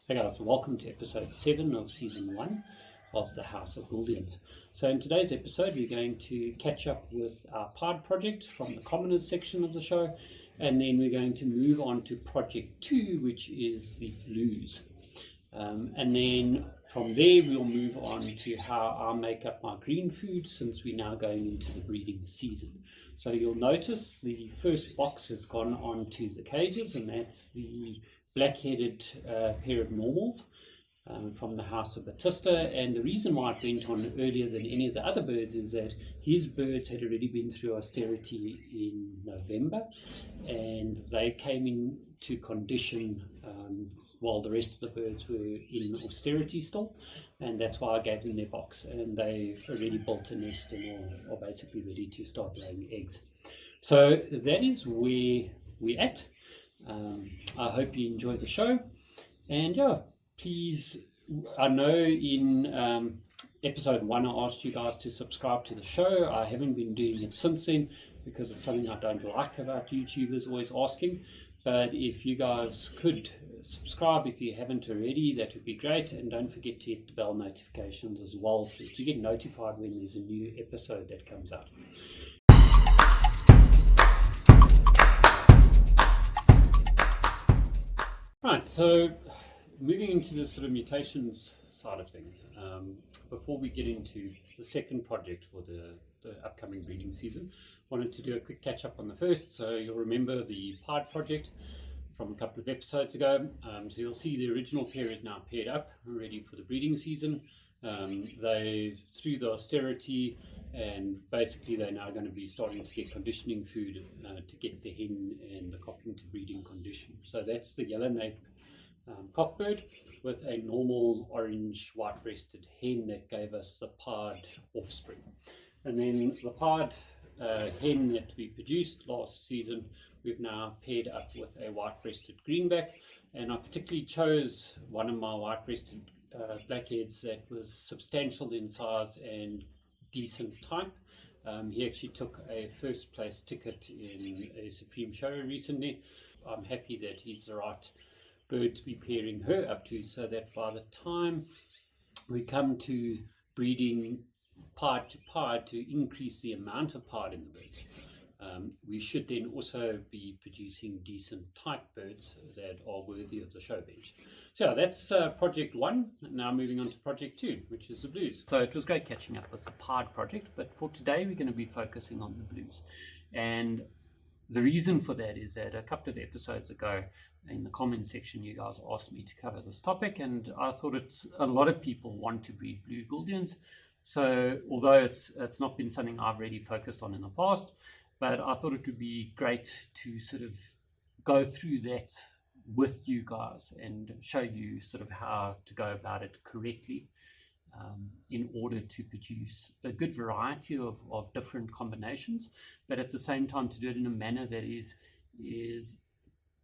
Hey guys, welcome to episode 7 of season 1 of the House of Gouldians. So in today's episode we're going to catch up with our pod project from the commoners section of the show, and then we're going to move on to project 2, which is the blues. And then from there we'll move on to how I make up my green food, since we're now going into the breeding season. So you'll notice the first box has gone on to the cages, and that's the black-headed pair of normals from the House of Batista. And the reason why it went on earlier than any of the other birds is that his birds had already been through austerity in November, and they came into condition while the rest of the birds were in austerity still, and that's why I gave them their box, and they've already built a nest and are basically ready to start laying eggs. So that is where we're at. I hope you enjoy the show, and yeah, please, I know in episode 1 I asked you guys to subscribe to the show. I haven't been doing it since then because it's something I don't like about YouTubers always asking, but if you guys could subscribe if you haven't already, that would be great, and don't forget to hit the bell notifications as well so that you get notified when there's a new episode that comes out. Right, so moving into the sort of mutations side of things, before we get into the second project for the upcoming breeding season, wanted to do a quick catch up on the first. So you'll remember the pied project from a couple of episodes ago. So you'll see the original pair is now paired up, ready for the breeding season. They through the austerity, and basically they're now going to be starting to get conditioning food to get the hen and the cock into breeding condition. So that's the yellow nape cockbird with a normal orange white-breasted hen that gave us the pied offspring. And then the pied hen that we produced last season, we've now paired up with a white-breasted greenback, and I particularly chose one of my white-breasted blackheads that was substantial in size and decent type. He actually took a first place ticket in a Supreme show recently. I'm happy that he's the right bird to be pairing her up to, so that by the time we come to breeding pied to pied to increase the amount of pied in the birds, we should then also be producing decent type birds that are worthy of the show bench. So that's project 1. Now moving on to project 2, which is the blues. So it was great catching up with the pied project, but for today we're going to be focusing on the blues. And the reason for that is that a couple of episodes ago in the comment section you guys asked me to cover this topic, and I thought a lot of people want to breed blue Gouldians. So although it's not been something I've really focused on in the past, but I thought it would be great to sort of go through that with you guys and show you sort of how to go about it correctly in order to produce a good variety of different combinations, but at the same time to do it in a manner that is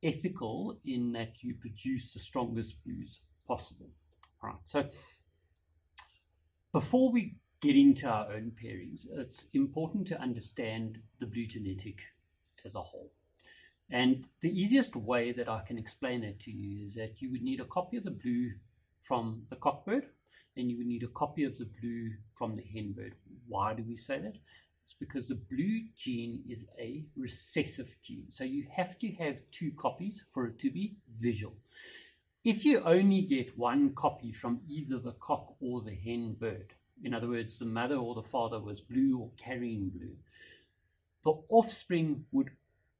ethical, in that you produce the strongest blues possible. Right, so before we get into our own pairings, it's important to understand the blue genetic as a whole. And the easiest way that I can explain that to you is that you would need a copy of the blue from the cockbird, and you would need a copy of the blue from the hen bird. Why do we say that? It's because the blue gene is a recessive gene. So you have to have 2 copies for it to be visual. If you only get 1 copy from either the cock or the hen bird, in other words, the mother or the father was blue or carrying blue, the offspring would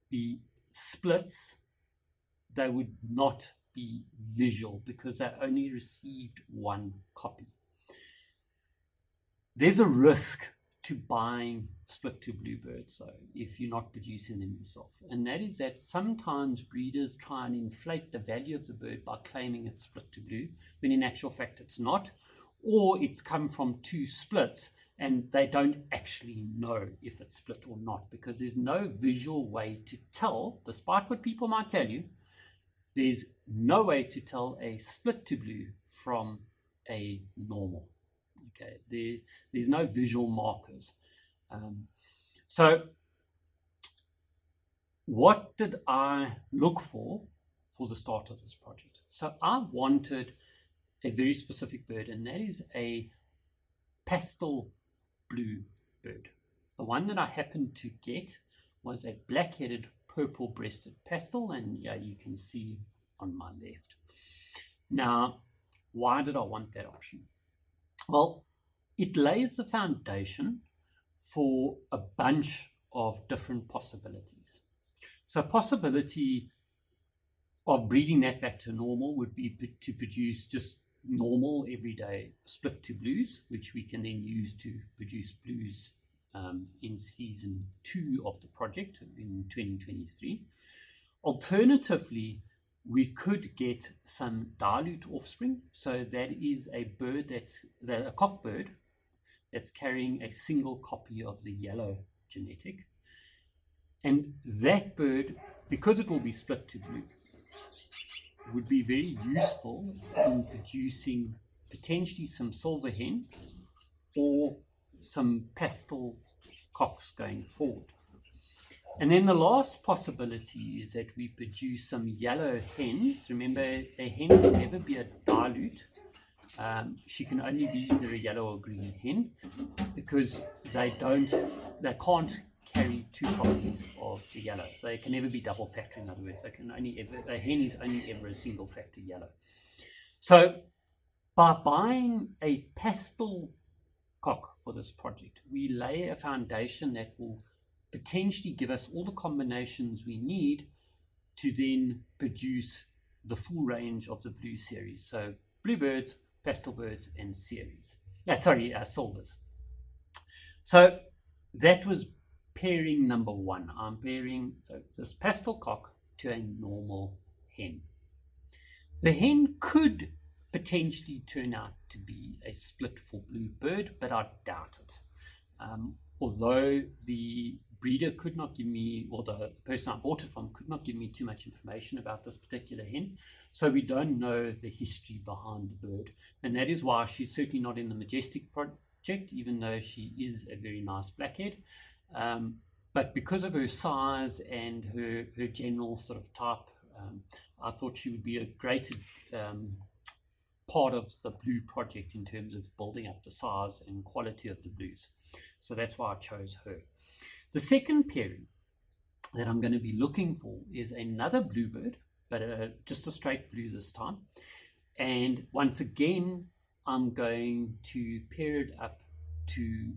be splits. They would not be visual because they only received 1 copy. There's a risk to buying split to blue birds though, if you're not producing them yourself, and that is that sometimes breeders try and inflate the value of the bird by claiming it's split to blue, when in actual fact it's not, or it's come from 2 splits and they don't actually know if it's split or not, because there's no visual way to tell. Despite what people might tell you, there's no way to tell a split to blue from a normal. Okay, there's no visual markers. So what did I look for the start of this project? So I wanted a very specific bird, and that is a pastel blue bird. The one that I happened to get was a black-headed purple-breasted pastel, and yeah, you can see on my left. Now, why did I want that option? Well, it lays the foundation for a bunch of different possibilities. So possibility of breeding that back to normal would be to produce just normal everyday split to blues, which we can then use to produce blues in season 2 of the project in 2023. Alternatively, we could get some dilute offspring. So that is a bird a cock bird that's carrying a single copy of the yellow genetic. And that bird, because it will be split to blue, would be very useful in producing potentially some silver hen or some pastel cocks going forward. And then the last possibility is that we produce some yellow hens. Remember, a hen can never be a dilute. She can only be either a yellow or green hen, because they can't carry 2 copies of the yellow. They can never be double factor. In other words, a hen is only ever a single factor yellow. So by buying a pastel cock for this project, we lay a foundation that will potentially give us all the combinations we need to then produce the full range of the blue series. So bluebirds, pastel birds, and silvers. So that was pairing number 1. I'm pairing this pastel cock to a normal hen. The hen could potentially turn out to be a split for blue bird, but I doubt it. Although the breeder could not give me, or the person I bought it from could not give me too much information about this particular hen, so we don't know the history behind the bird, and that is why she's certainly not in the Majestic project, even though she is a very nice blackhead. But because of her size and her general sort of type, I thought she would be a great part of the blue project in terms of building up the size and quality of the blues. So that's why I chose her. The second pairing that I'm going to be looking for is another bluebird, but just a straight blue this time. And once again, I'm going to pair it up to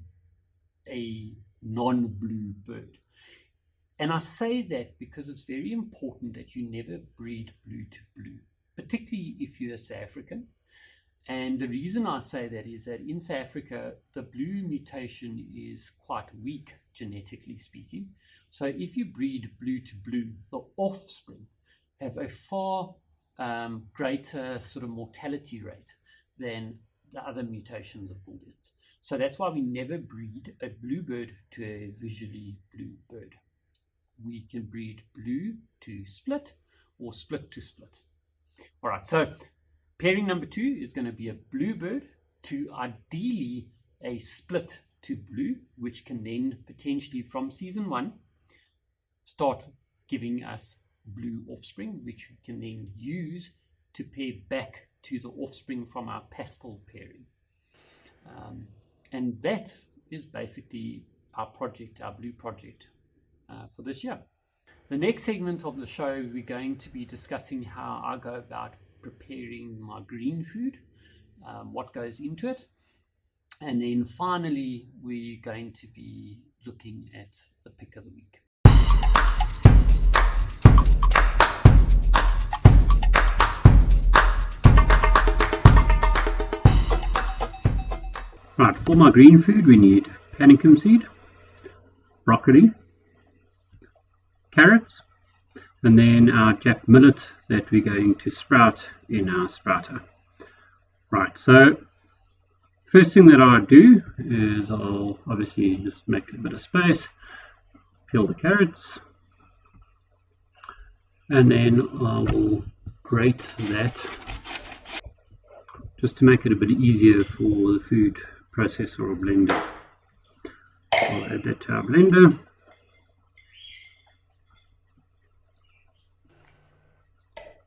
a non-blue bird. And I say that because it's very important that you never breed blue to blue, particularly if you're a South African. And the reason I say that is that in South Africa, the blue mutation is quite weak, genetically speaking. So if you breed blue to blue, the offspring have a far greater sort of mortality rate than the other mutations of Gouldians. So that's why we never breed a blue bird to a visually blue bird. We can breed blue to split or split to split. All right, so pairing number 2 is going to be a blue bird to ideally a split to blue, which can then potentially from season 1 start giving us blue offspring, which we can then use to pair back to the offspring from our pastel pairing. And that is basically our project, our blue project for this year. The next segment of the show, we're going to be discussing how I go about preparing my green food, what goes into it. And then finally, we're going to be looking at the pick of the week. Right, for my green food, we need panicum seed, broccoli, carrots, and then our jack millet that we're going to sprout in our sprouter. Right, so first thing that I do is I'll obviously just make a bit of space, peel the carrots, and then I will grate that just to make it a bit easier for the food processor or blender. I'll add that to our blender.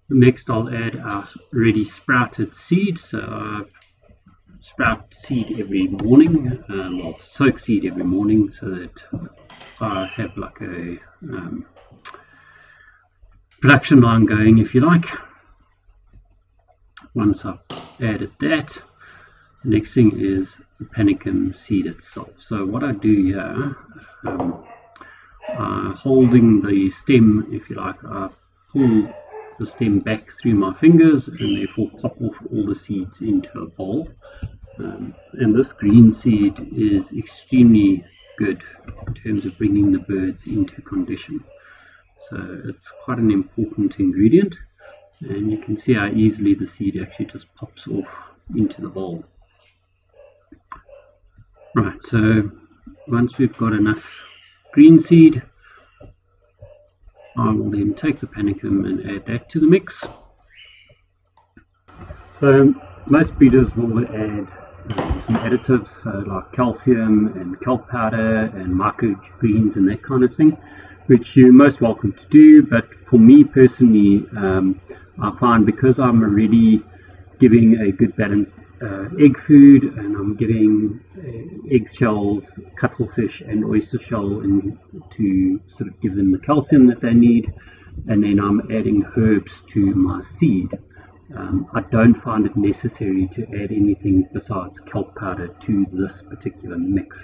Next I'll add our already sprouted seed. So I sprout seed every morning, or soak seed every morning, so that I have like a production line going, if you like. Once I've added that, the next thing is the panicum seed itself. So what I do here, holding the stem, if you like, I pull the stem back through my fingers and therefore pop off all the seeds into a bowl. And this green seed is extremely good in terms of bringing the birds into condition. So it's quite an important ingredient, and you can see how easily the seed actually just pops off into the bowl. Right, so once we've got enough green seed, I will then take the panicum and add that to the mix. So most breeders will add some additives, so like calcium and kelp powder and microgreens and that kind of thing, which you're most welcome to do. But for me personally, I find because I'm already giving a good balanced egg food, and I'm giving egg shells, cuttlefish and oyster shell to sort of give them the calcium that they need, and then I'm adding herbs to my seed. I don't find it necessary to add anything besides kelp powder to this particular mix.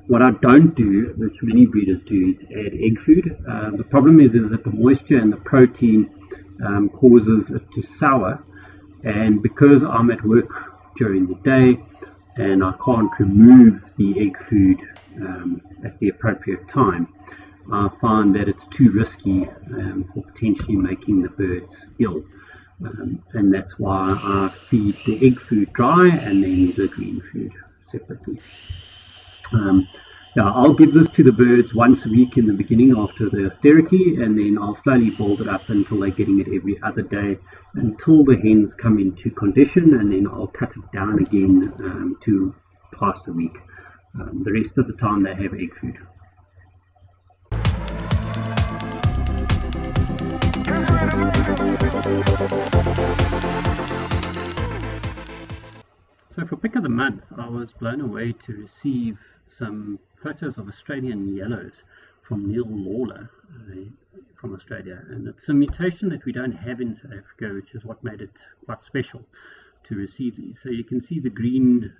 What I don't do, which many breeders do, is add egg food. The problem is that the moisture and the protein causes it to sour, and because I'm at work during the day and I can't remove the egg food at the appropriate time, I find that it's too risky for potentially making the birds ill. And that's why I feed the egg food dry and then the green food separately. I'll give this to the birds once a week in the beginning after the austerity, and then I'll slowly build it up until they're getting it every other day until the hens come into condition, and then I'll cut it down again to twice a week. The rest of the time they have egg food. So for pick of the month, I was blown away to receive some photos of Australian yellows from Neil Lawler from Australia, and it's a mutation that we don't have in South Africa, which is what made it quite special to receive these. So you can see the green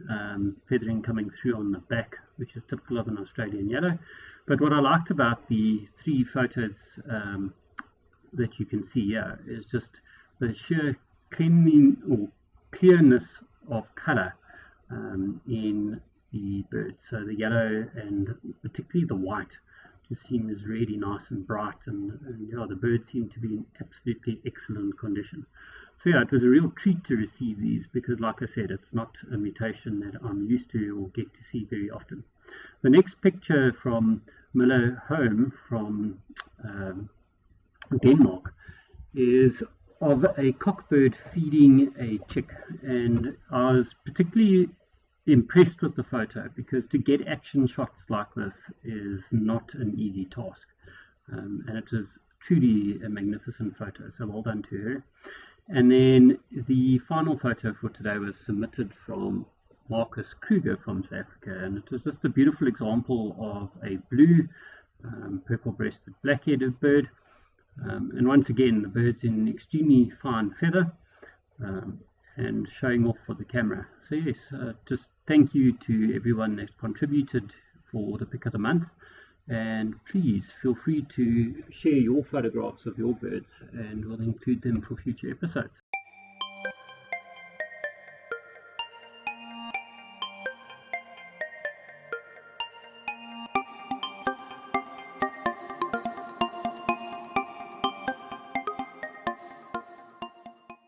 feathering coming through on the back, which is typical of an Australian yellow. But what I liked about the three photos that you can see here is just the sheer clearness of color in the birds. So the yellow and particularly the white just seems really nice and bright, and the birds seem to be in absolutely excellent condition. So yeah, it was a real treat to receive these, because like I said, it's not a mutation that I'm used to or get to see very often. The next picture from Miller Home from Denmark is of a cockbird feeding a chick, and I was particularly impressed with the photo because to get action shots like this is not an easy task, and it was truly a magnificent photo, so well done to her. And then the final photo for today was submitted from Marcus Kruger from South Africa, and it was just a beautiful example of a blue purple-breasted black-headed bird. And once again, the bird's in extremely fine feather and showing off for the camera. So yes, just thank you to everyone that contributed for the pick of the month, and please feel free to share your photographs of your birds and we'll include them for future episodes.